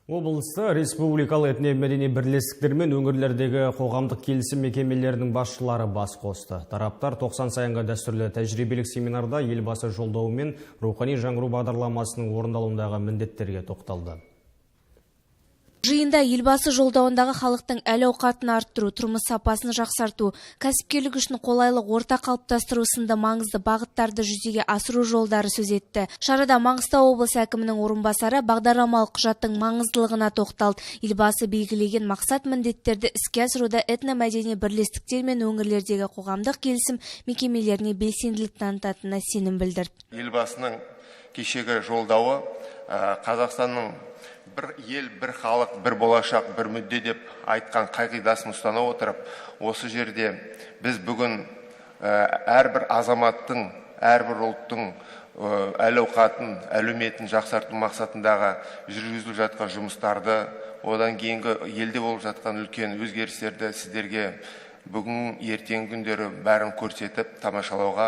Облыста республикалық этно-мәдени бірлестіктер мен өңірлердегі қоғамдық келісім мекемелерінің басшылары бас қосты. Тараптар 90 сайынғы дәстүрлі тәжірибелік семинарда елбасы жолдауы мен рухани жаңғыру бағдарламасының орындалуындағы міндеттерге тоқталды. Жиында елбасы жолдауындағы халықтың әл-ауқатын арттыру, тұрмыс сапасын жақсарту, кәсіпкерлік үшін қолайлы орта қалыптастыру сынды маңызды бағыттарды жүзеге асыру жолдары сөз етті. Шарада Маңғыстау облысы әкімінің орынбасары бағдарламалық құжаттың маңыздылығына тоқталды. Елбасы белгілеген мақсат міндеттерді іске асыруда этномәдени бірлестіктер мен өңірлердегі қоғамдық келісім мекемелеріне белсенділік танытатынына сенім білдірді. Елбасының кешегі жолдауы Қазақстанның бір ел, бір халық, бір болашақ, бір мүдде деп айтқан қағидасын ұстана отырып, осы жерде біз бүгін әрбір азаматтың, әрбір ұлттың әл-ауқатын, әлеуметін жақсарту мақсатындағы жүргізіліп жатқан жұмыстарды, одан кейінгі елде болып жатқан үлкен өзгерістерді сіздерге бүгін ертең күндері бәрін көрсетіп, тамашалауға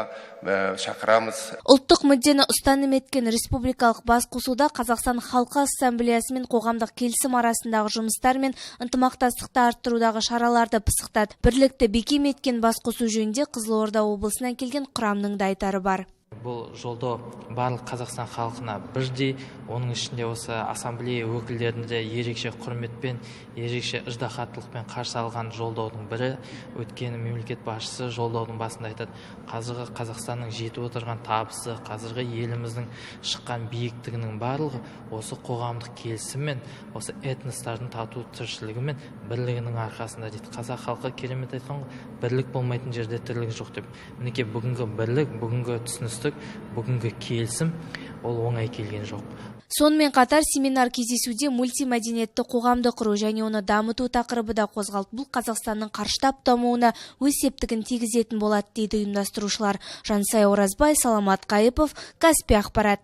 шақырамыз. Ұлттық мүддені ұстаным еткен республикалық басқосуда Қазақстан Халқы Ассамблеясы мен қоғамдық келісім арасындағы жұмыстар мен ынтымақтастықты арттырудағы шараларды пысықтады. Бірлікті бекем еткен басқосу жөнінде Қызылорда облысынан келген құрамның да айтары бар. Бұл жолдау барлық Қазақстан халқына бірдей, оның ішінде осы ассамблея өкілдерінде ерекше құрметпен, ерекше ыждахаттылықпен қарсы алған жолдаудың бірі. Өткені мемлекет басшысы жолдаудың басында айтады, қазіргі Қазақстанның жетіп отырған табысы, қазіргі еліміздің шыққан биіктігінің барлығы осы қоғамдық келісім мен осы этностардың тату тіршілігі мен бірлігінің арқасында дейді. Қазақ халқы керемет айтқан ғой, бірлік болмайтын жерде тірлік жоқ деп. Мінекей бүгінгі бірлік, бүгінгі түсіністік, бүгінгі келісім ол оңай келген жоқ. Сонымен қатар семинар кездесуде мультимәдениетті қоғамды құру және оны дамыту тақырыбы да қозғалды. Бұл Қазақстанның қарыштап дамуына өз септігін тигізетін болады дейді ұйымдастырушылар. Жансай Оразбай, Саламат Қайыпов, Каспий ақпарат.